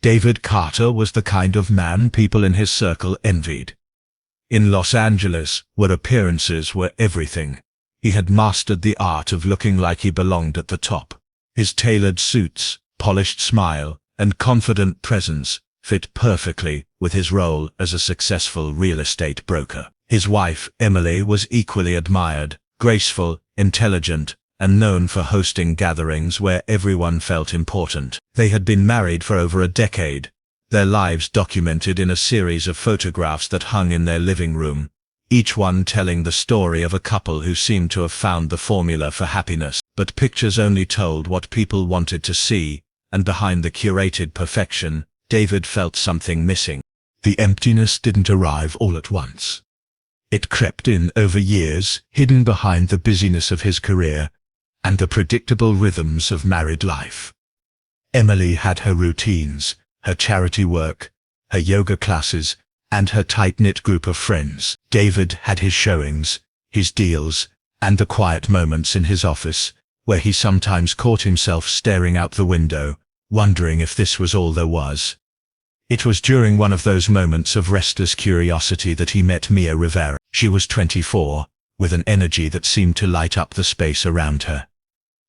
David Carter was the kind of man people in his circle envied. In Los Angeles, where appearances were everything, he had mastered the art of looking like he belonged at the top. His tailored suits, polished smile, and confident presence fit perfectly with his role as a successful real estate broker. His wife, Emily, was equally admired, graceful, intelligent, and known for hosting gatherings where everyone felt important. They had been married for over a decade, their lives documented in a series of photographs that hung in their living room, each one telling the story of a couple who seemed to have found the formula for happiness. But pictures only told what people wanted to see, and behind the curated perfection, David felt something missing. The emptiness didn't arrive all at once. It crept in over years, hidden behind the busyness of his career and the predictable rhythms of married life. Emily had her routines, her charity work, her yoga classes, and her tight-knit group of friends. David had his showings, his deals, and the quiet moments in his office, where he sometimes caught himself staring out the window, wondering if this was all there was. It was during one of those moments of restless curiosity that he met Mia Rivera. She was 24, with an energy that seemed to light up the space around her.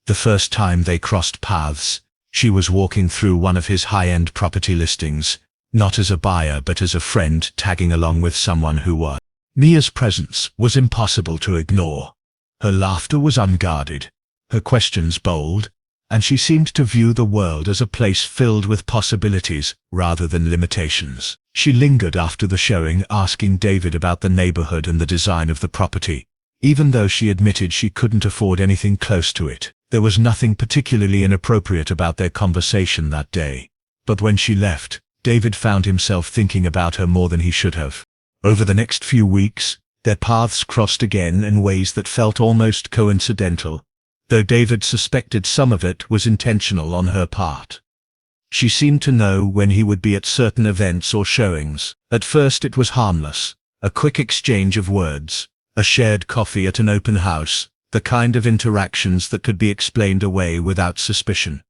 The first time they crossed paths, she was walking through one of his high-end property listings, not as a buyer but as a friend tagging along with someone who was. Mia's presence was impossible to ignore. Her laughter was unguarded, her questions bold, and she seemed to view the world as a place filled with possibilities rather than limitations. She lingered after the showing, asking David about the neighborhood and the design of the property, even though she admitted she couldn't afford anything close to it. There was nothing particularly inappropriate about their conversation that day. But when she left, David found himself thinking about her more than he should have. Over the next few weeks, their paths crossed again in ways that felt almost coincidental, though David suspected some of it was intentional on her part. She seemed to know when he would be at certain events or showings. At first it was harmless, a quick exchange of words, a shared coffee at an open house, the kind of interactions that could be explained away without suspicion.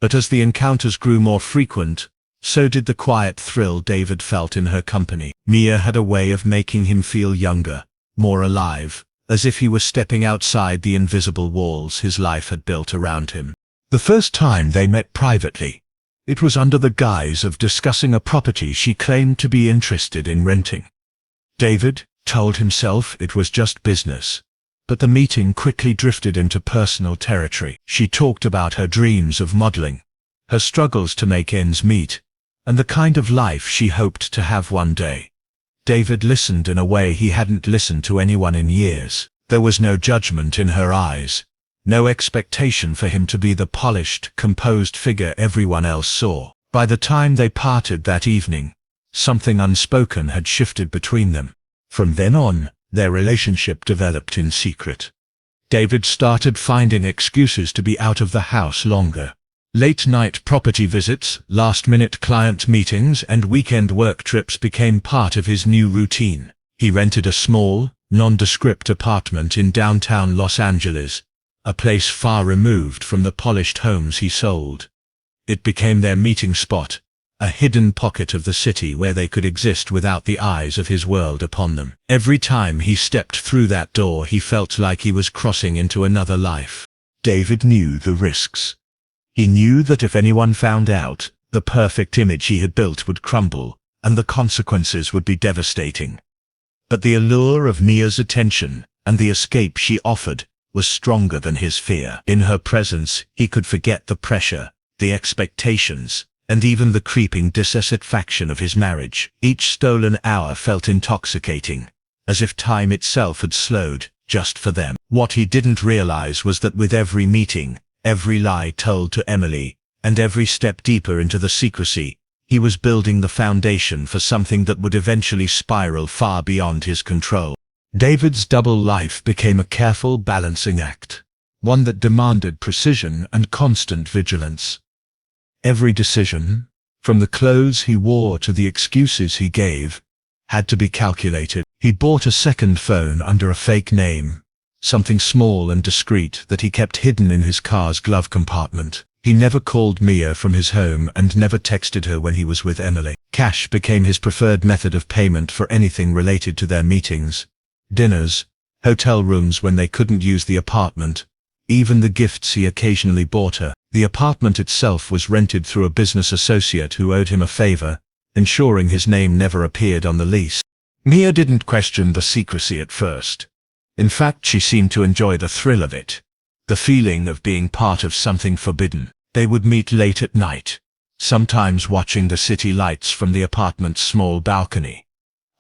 But as the encounters grew more frequent, so did the quiet thrill David felt in her company. Mia had a way of making him feel younger, more alive, as if he was stepping outside the invisible walls his life had built around him. The first time they met privately, it was under the guise of discussing a property she claimed to be interested in renting. David told himself it was just business, but the meeting quickly drifted into personal territory. She talked about her dreams of modeling, her struggles to make ends meet, and the kind of life she hoped to have one day. David listened in a way he hadn't listened to anyone in years. There was no judgment in her eyes, no expectation for him to be the polished, composed figure everyone else saw. By the time they parted that evening, something unspoken had shifted between them. From then on, their relationship developed in secret. David started finding excuses to be out of the house longer. Late-night property visits, last-minute client meetings, and weekend work trips became part of his new routine. He rented a small, nondescript apartment in downtown Los Angeles, a place far removed from the polished homes he sold. It became their meeting spot, a hidden pocket of the city where they could exist without the eyes of his world upon them. Every time he stepped through that door, he felt like he was crossing into another life. David knew the risks. He knew that if anyone found out, the perfect image he had built would crumble, and the consequences would be devastating. But the allure of Mia's attention, and the escape she offered, was stronger than his fear. In her presence, he could forget the pressure, the expectations, and even the creeping dissatisfaction of his marriage. Each stolen hour felt intoxicating, as if time itself had slowed, just for them. What he didn't realize was that with every meeting, every lie told to Emily, and every step deeper into the secrecy, he was building the foundation for something that would eventually spiral far beyond his control. David's double life became a careful balancing act, one that demanded precision and constant vigilance. Every decision, from the clothes he wore to the excuses he gave, had to be calculated. He bought a second phone under a fake name, something small and discreet that he kept hidden in his car's glove compartment. He never called Mia from his home and never texted her when he was with Emily. Cash became his preferred method of payment for anything related to their meetings, dinners, hotel rooms when they couldn't use the apartment, even the gifts he occasionally bought her. The apartment itself was rented through a business associate who owed him a favor, ensuring his name never appeared on the lease. Mia didn't question the secrecy at first. In fact, she seemed to enjoy the thrill of it, the feeling of being part of something forbidden. They would meet late at night, sometimes watching the city lights from the apartment's small balcony,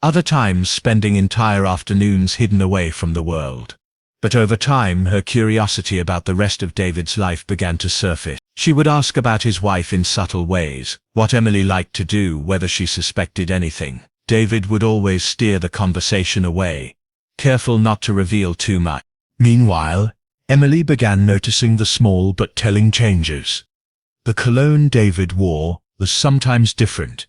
other times spending entire afternoons hidden away from the world. But over time, her curiosity about the rest of David's life began to surface. She would ask about his wife in subtle ways, what Emily liked to do, whether she suspected anything. David would always steer the conversation away, careful not to reveal too much. Meanwhile, Emily began noticing the small but telling changes. The cologne David wore was sometimes different,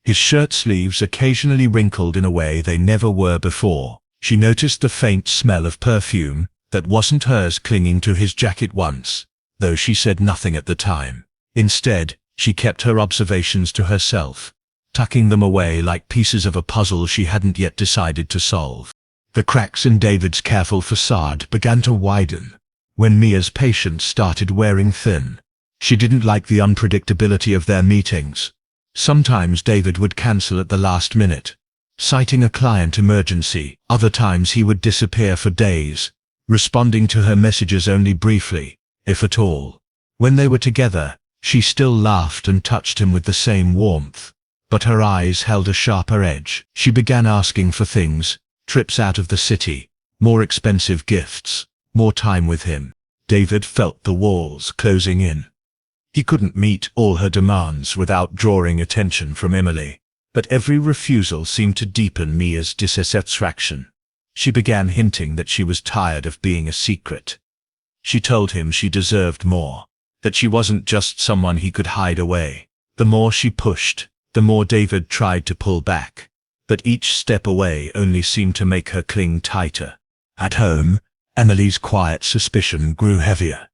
his shirt sleeves occasionally wrinkled in a way they never were before. She noticed the faint smell of perfume that wasn't hers clinging to his jacket once, though she said nothing at the time. Instead, she kept her observations to herself, tucking them away like pieces of a puzzle she hadn't yet decided to solve. The cracks in David's careful facade began to widen when Mia's patience started wearing thin. She didn't like the unpredictability of their meetings. Sometimes David would cancel at the last minute, citing a client emergency. Other times he would disappear for days, responding to her messages only briefly, if at all. When they were together, she still laughed and touched him with the same warmth, but her eyes held a sharper edge. She began asking for things, trips out of the city, more expensive gifts, more time with him. David felt the walls closing in. He couldn't meet all her demands without drawing attention from Emily, but every refusal seemed to deepen Mia's dissatisfaction. She began hinting that she was tired of being a secret. She told him she deserved more, that she wasn't just someone he could hide away. The more she pushed, the more David tried to pull back, but each step away only seemed to make her cling tighter. At home, Emily's quiet suspicion grew heavier.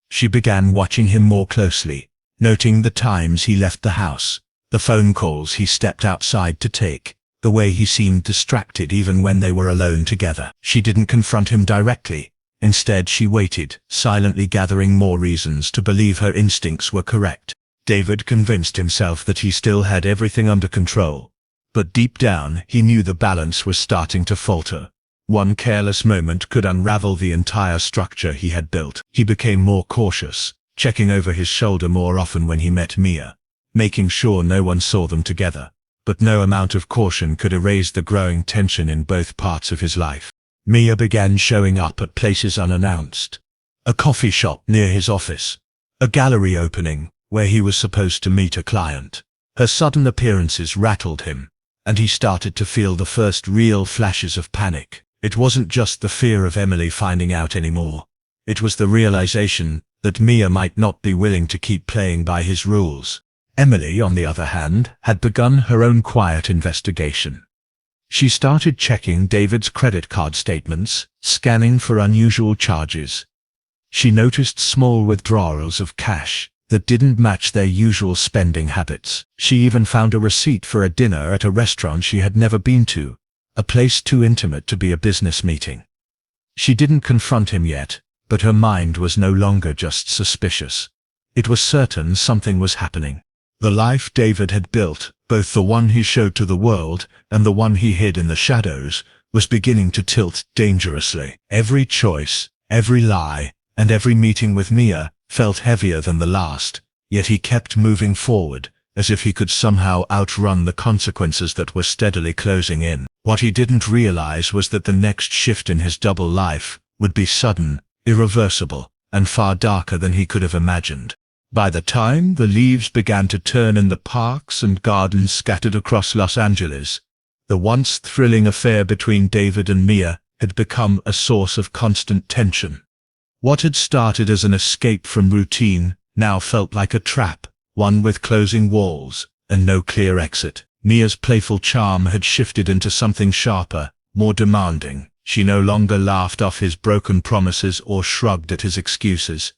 She began watching him more closely, noting the times he left the house, the phone calls he stepped outside to take, the way he seemed distracted even when they were alone together. She didn't confront him directly. Instead, she waited, silently gathering more reasons to believe her instincts were correct. David convinced himself that he still had everything under control, but deep down he knew the balance was starting to falter. One careless moment could unravel the entire structure he had built. He became more cautious, checking over his shoulder more often when he met Mia, making sure no one saw them together. But no amount of caution could erase the growing tension in both parts of his life. Mia began showing up at places unannounced. A coffee shop near his office, a gallery opening where he was supposed to meet a client. Her sudden appearances rattled him, and he started to feel the first real flashes of panic. It wasn't just the fear of Emily finding out anymore. It was the realization that Mia might not be willing to keep playing by his rules. Emily, on the other hand, had begun her own quiet investigation. She started checking David's credit card statements, scanning for unusual charges. She noticed small withdrawals of cash that didn't match their usual spending habits. She even found a receipt for a dinner at a restaurant she had never been to, a place too intimate to be a business meeting. She didn't confront him yet, but her mind was no longer just suspicious. It was certain something was happening. The life David had built, both the one he showed to the world and the one he hid in the shadows, was beginning to tilt dangerously. Every choice, every lie, and every meeting with Mia felt heavier than the last, yet he kept moving forward, as if he could somehow outrun the consequences that were steadily closing in. What he didn't realize was that the next shift in his double life would be sudden, irreversible, and far darker than he could have imagined. By the time the leaves began to turn in the parks and gardens scattered across Los Angeles, the once thrilling affair between David and Mia had become a source of constant tension. What had started as an escape from routine now felt like a trap, one with closing walls and no clear exit. Mia's playful charm had shifted into something sharper, more demanding. She no longer laughed off his broken promises or shrugged at his excuses.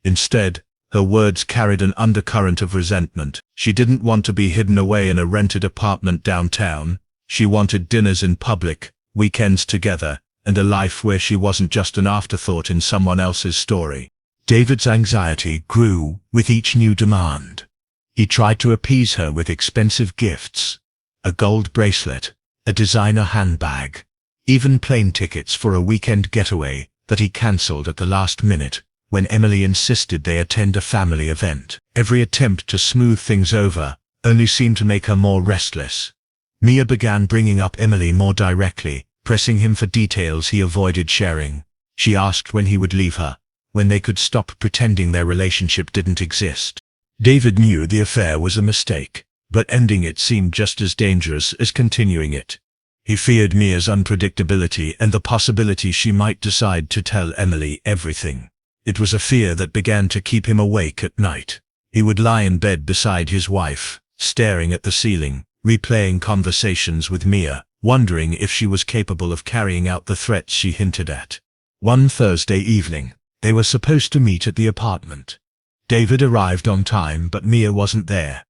Instead, Her words carried an undercurrent of resentment. She didn't want to be hidden away in a rented apartment downtown. She wanted dinners in public, weekends together, and a life where she wasn't just an afterthought in someone else's story. David's anxiety grew with each new demand. He tried to appease her with expensive gifts, a gold bracelet, a designer handbag, even plane tickets for a weekend getaway that he cancelled at the last minute when Emily insisted they attend a family event. Every attempt to smooth things over only seemed to make her more restless. Mia began bringing up Emily more directly, pressing him for details he avoided sharing. She asked when he would leave her, when they could stop pretending their relationship didn't exist. David knew the affair was a mistake, but ending it seemed just as dangerous as continuing it. He feared Mia's unpredictability and the possibility she might decide to tell Emily everything. It was a fear that began to keep him awake at night. He would lie in bed beside his wife, staring at the ceiling, replaying conversations with Mia, wondering if she was capable of carrying out the threats she hinted at. One Thursday evening, they were supposed to meet at the apartment. David arrived on time, but Mia wasn't there.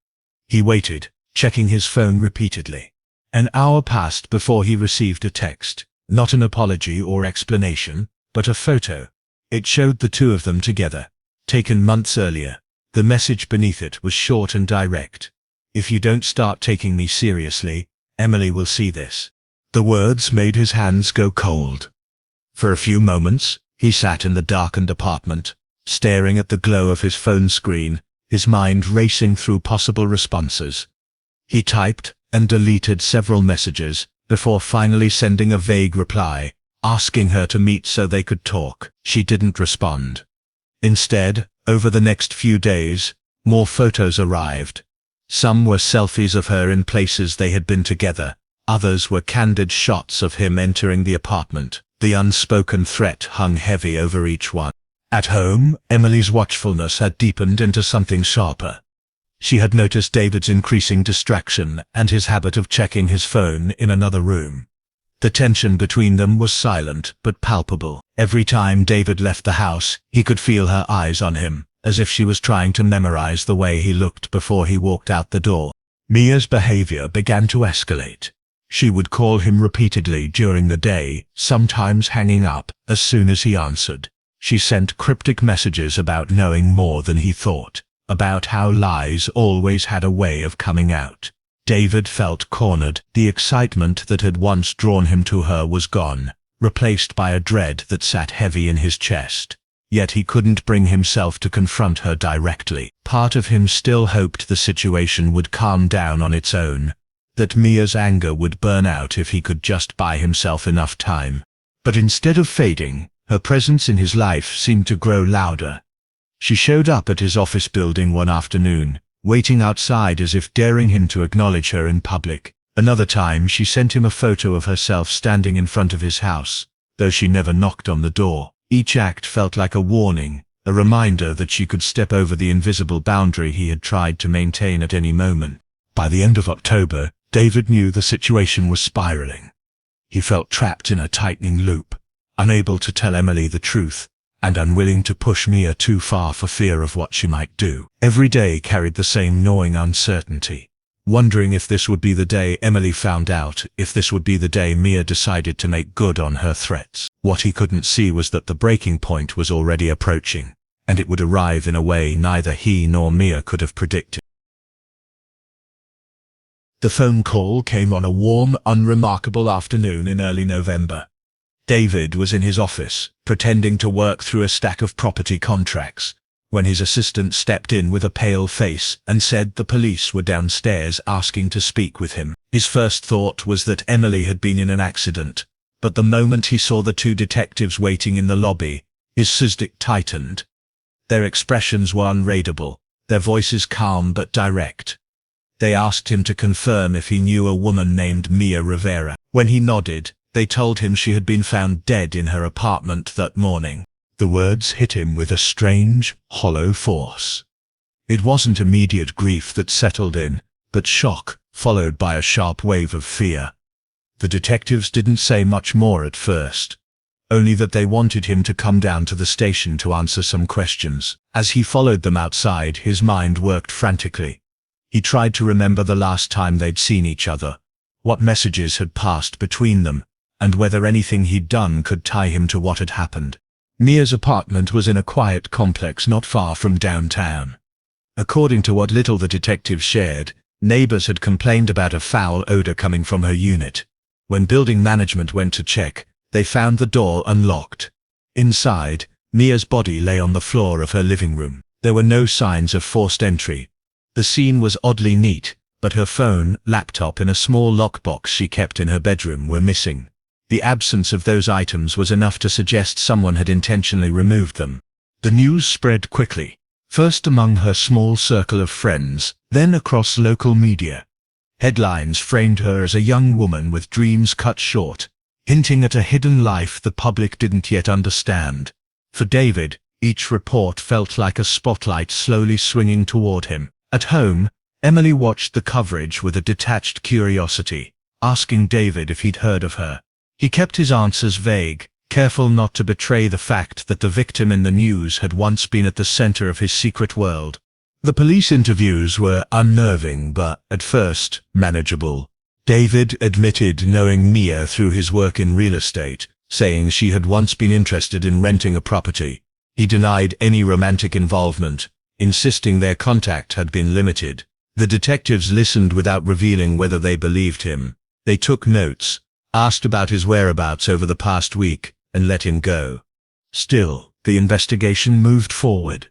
He waited, checking his phone repeatedly. An hour passed before he received a text, not an apology or explanation, but a photo. It showed the two of them together, taken months earlier. The message beneath it was short and direct. "If you don't start taking me seriously, Emily will see this." The words made his hands go cold. For a few moments, he sat in the darkened apartment, staring at the glow of his phone screen, his mind racing through possible responses. He typed and deleted several messages before finally sending a vague reply, asking her to meet so they could talk. She didn't respond. Instead, over the next few days, more photos arrived. Some were selfies of her in places they had been together. Others were candid shots of him entering the apartment. The unspoken threat hung heavy over each one. At home, Emily's watchfulness had deepened into something sharper. She had noticed David's increasing distraction and his habit of checking his phone in another room. The tension between them was silent but palpable. Every time David left the house, he could feel her eyes on him, as if she was trying to memorize the way he looked before he walked out the door. Mia's behavior began to escalate. She would call him repeatedly during the day, sometimes hanging up as soon as he answered. She sent cryptic messages about knowing more than he thought, about how lies always had a way of coming out. David felt cornered. The excitement that had once drawn him to her was gone, replaced by a dread that sat heavy in his chest. Yet he couldn't bring himself to confront her directly. Part of him still hoped the situation would calm down on its own, that Mia's anger would burn out if he could just buy himself enough time. But instead of fading, her presence in his life seemed to grow louder. She showed up at his office building one afternoon, waiting outside as if daring him to acknowledge her in public. Another time she sent him a photo of herself standing in front of his house, though she never knocked on the door. Each act felt like a warning, a reminder that she could step over the invisible boundary he had tried to maintain at any moment. By the end of October, David knew the situation was spiraling. He felt trapped in a tightening loop, unable to tell Emily the truth, and unwilling to push Mia too far for fear of what she might do. Every day carried the same gnawing uncertainty, wondering if this would be the day Emily found out, if this would be the day Mia decided to make good on her threats. What he couldn't see was that the breaking point was already approaching, and it would arrive in a way neither he nor Mia could have predicted. The phone call came on a warm, unremarkable afternoon in early November. David was in his office, pretending to work through a stack of property contracts, when his assistant stepped in with a pale face and said the police were downstairs asking to speak with him. His first thought was that Emily had been in an accident, but the moment he saw the two detectives waiting in the lobby, his suspicion tightened. Their expressions were unreadable, their voices calm but direct. They asked him to confirm if he knew a woman named Mia Rivera. When he nodded, they told him she had been found dead in her apartment that morning. The words hit him with a strange, hollow force. It wasn't immediate grief that settled in, but shock, followed by a sharp wave of fear. The detectives didn't say much more at first, only that they wanted him to come down to the station to answer some questions. As he followed them outside, his mind worked frantically. He tried to remember the last time they'd seen each other, what messages had passed between them, and whether anything he'd done could tie him to what had happened. Mia's apartment was in a quiet complex not far from downtown. According to what little the detectives shared, neighbors had complained about a foul odor coming from her unit. When building management went to check, they found the door unlocked. Inside, Mia's body lay on the floor of her living room. There were no signs of forced entry. The scene was oddly neat, but her phone, laptop and a small lockbox she kept in her bedroom were missing. The absence of those items was enough to suggest someone had intentionally removed them. The news spread quickly, first among her small circle of friends, then across local media. Headlines framed her as a young woman with dreams cut short, hinting at a hidden life the public didn't yet understand. For David, each report felt like a spotlight slowly swinging toward him. At home, Emily watched the coverage with a detached curiosity, asking David if he'd heard of her. He kept his answers vague, careful not to betray the fact that the victim in the news had once been at the center of his secret world. The police interviews were unnerving but, at first, manageable. David admitted knowing Mia through his work in real estate, saying she had once been interested in renting a property. He denied any romantic involvement, insisting their contact had been limited. The detectives listened without revealing whether they believed him. They took notes, asked about his whereabouts over the past week, and let him go. Still, the investigation moved forward.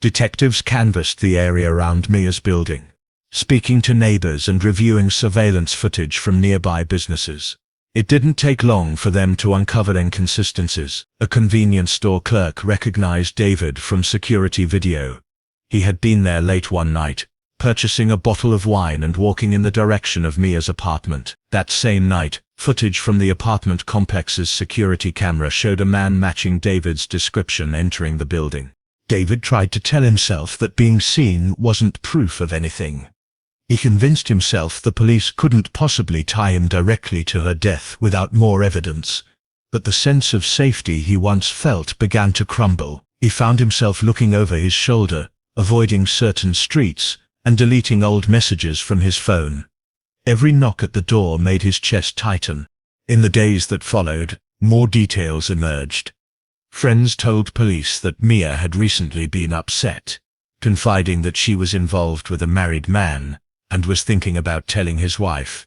Detectives canvassed the area around Mia's building, speaking to neighbors and reviewing surveillance footage from nearby businesses. It didn't take long for them to uncover inconsistencies. A convenience store clerk recognized David from security video. He had been there late one night, purchasing a bottle of wine and walking in the direction of Mia's apartment. That same night, footage from the apartment complex's security camera showed a man matching David's description entering the building. David tried to tell himself that being seen wasn't proof of anything. He convinced himself the police couldn't possibly tie him directly to her death without more evidence. But the sense of safety he once felt began to crumble. He found himself looking over his shoulder, avoiding certain streets, and deleting old messages from his phone. Every knock at the door made his chest tighten. In the days that followed, more details emerged. Friends told police that Mia had recently been upset, confiding that she was involved with a married man, and was thinking about telling his wife.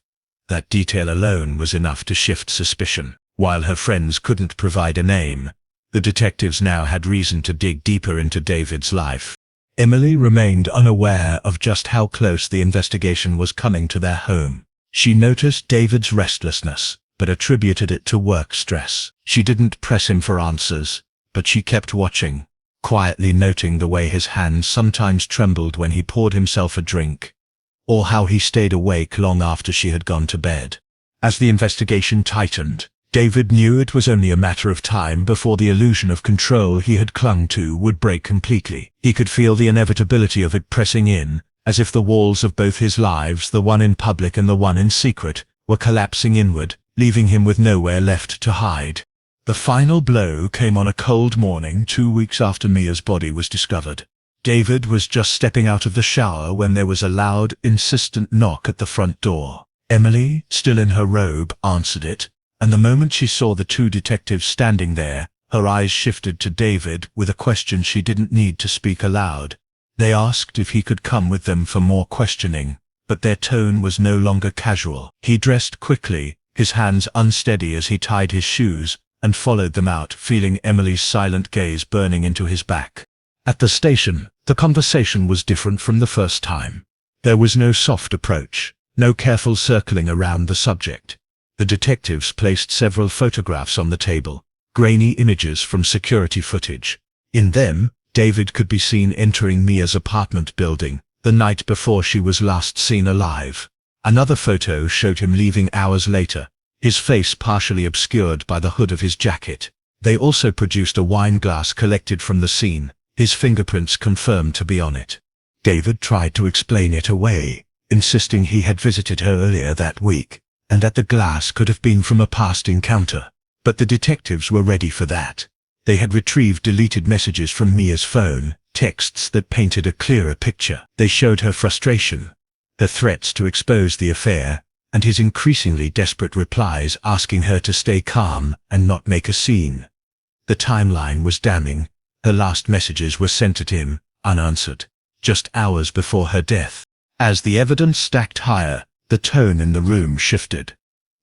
That detail alone was enough to shift suspicion. While her friends couldn't provide a name, the detectives now had reason to dig deeper into David's life. Emily remained unaware of just how close the investigation was coming to their home. She noticed David's restlessness, but attributed it to work stress. She didn't press him for answers, but she kept watching, quietly noting the way his hands sometimes trembled when he poured himself a drink, or how he stayed awake long after she had gone to bed. As the investigation tightened, David knew it was only a matter of time before the illusion of control he had clung to would break completely. He could feel the inevitability of it pressing in, as if the walls of both his lives, the one in public and the one in secret, were collapsing inward, leaving him with nowhere left to hide. The final blow came on a cold morning 2 weeks after Mia's body was discovered. David was just stepping out of the shower when there was a loud, insistent knock at the front door. Emily, still in her robe, answered it, and the moment she saw the two detectives standing there, her eyes shifted to David with a question she didn't need to speak aloud. They asked if he could come with them for more questioning, but their tone was no longer casual. He dressed quickly, his hands unsteady as he tied his shoes, and followed them out, feeling Emily's silent gaze burning into his back. At the station, the conversation was different from the first time. There was no soft approach, no careful circling around the subject. The detectives placed several photographs on the table, grainy images from security footage. In them, David could be seen entering Mia's apartment building, the night before she was last seen alive. Another photo showed him leaving hours later, his face partially obscured by the hood of his jacket. They also produced a wine glass collected from the scene, his fingerprints confirmed to be on it. David tried to explain it away, insisting he had visited her earlier that week, and that the glass could have been from a past encounter. But the detectives were ready for that. They had retrieved deleted messages from Mia's phone, texts that painted a clearer picture. They showed her frustration, her threats to expose the affair, and his increasingly desperate replies asking her to stay calm and not make a scene. The timeline was damning. Her last messages were sent at him, unanswered, just hours before her death. As the evidence stacked higher, the tone in the room shifted.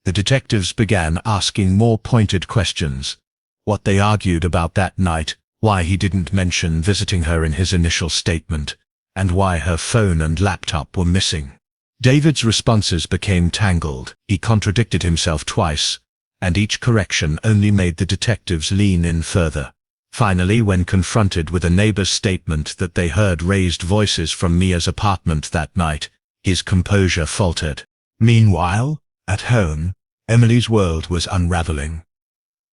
The detectives began asking more pointed questions. What they argued about that night, why he didn't mention visiting her in his initial statement, and why her phone and laptop were missing. David's responses became tangled. He contradicted himself twice, and each correction only made the detectives lean in further. Finally, when confronted with a neighbor's statement that they heard raised voices from Mia's apartment that night, his composure faltered. Meanwhile, at home, Emily's world was unraveling.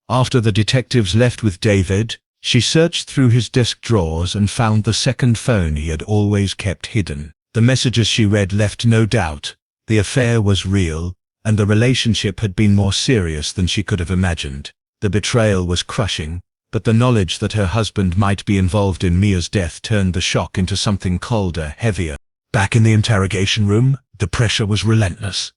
After the detectives left with David, she searched through his desk drawers and found the second phone he had always kept hidden. The messages she read left no doubt. The affair was real, and the relationship had been more serious than she could have imagined. The betrayal was crushing, but the knowledge that her husband might be involved in Mia's death turned the shock into something colder, heavier. Back in the interrogation room, the pressure was relentless.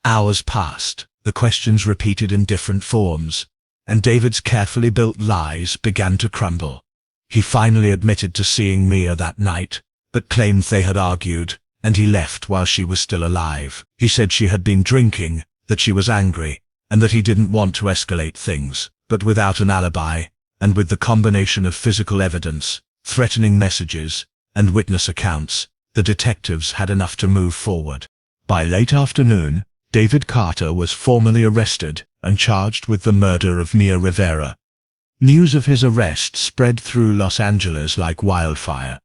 Hours passed, the questions repeated in different forms, and David's carefully built lies began to crumble. He finally admitted to seeing Mia that night, but claimed they had argued, and he left while she was still alive. He said she had been drinking, that she was angry, and that he didn't want to escalate things. But without an alibi, and with the combination of physical evidence, threatening messages, and witness accounts, the detectives had enough to move forward. By late afternoon, David Carter was formally arrested and charged with the murder of Mia Rivera. News of his arrest spread through Los Angeles like wildfire.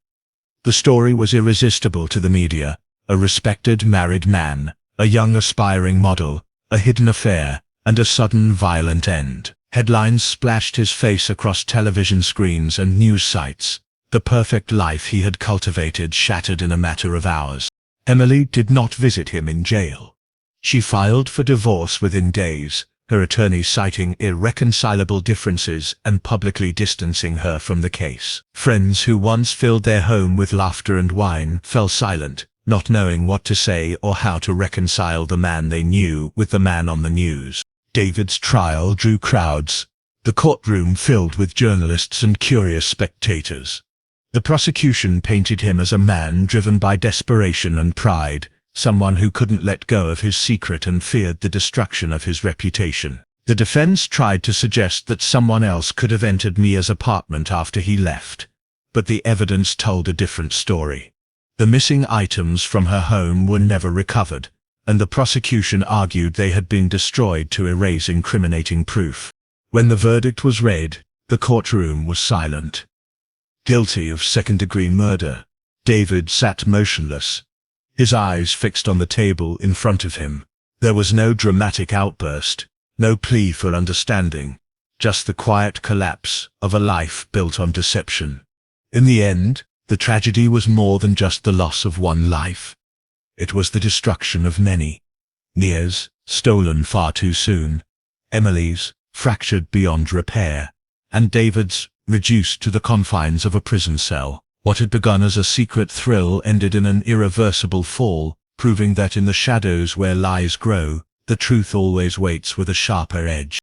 The story was irresistible to the media: a respected married man, a young aspiring model, a hidden affair, and a sudden violent end. Headlines splashed his face across television screens and news sites. The perfect life he had cultivated shattered in a matter of hours. Emily did not visit him in jail. She filed for divorce within days, her attorney citing irreconcilable differences and publicly distancing her from the case. Friends who once filled their home with laughter and wine fell silent, not knowing what to say or how to reconcile the man they knew with the man on the news. David's trial drew crowds, the courtroom filled with journalists and curious spectators. The prosecution painted him as a man driven by desperation and pride, someone who couldn't let go of his secret and feared the destruction of his reputation. The defense tried to suggest that someone else could have entered Mia's apartment after he left, but the evidence told a different story. The missing items from her home were never recovered, and the prosecution argued they had been destroyed to erase incriminating proof. When the verdict was read, the courtroom was silent. Guilty of second-degree murder, David sat motionless, his eyes fixed on the table in front of him. There was no dramatic outburst, no plea for understanding, just the quiet collapse of a life built on deception. In the end, the tragedy was more than just the loss of one life. It was the destruction of many. Mia's, stolen far too soon; Emily's, fractured beyond repair; and David's, reduced to the confines of a prison cell. What had begun as a secret thrill ended in an irreversible fall, proving that in the shadows where lies grow, the truth always waits with a sharper edge.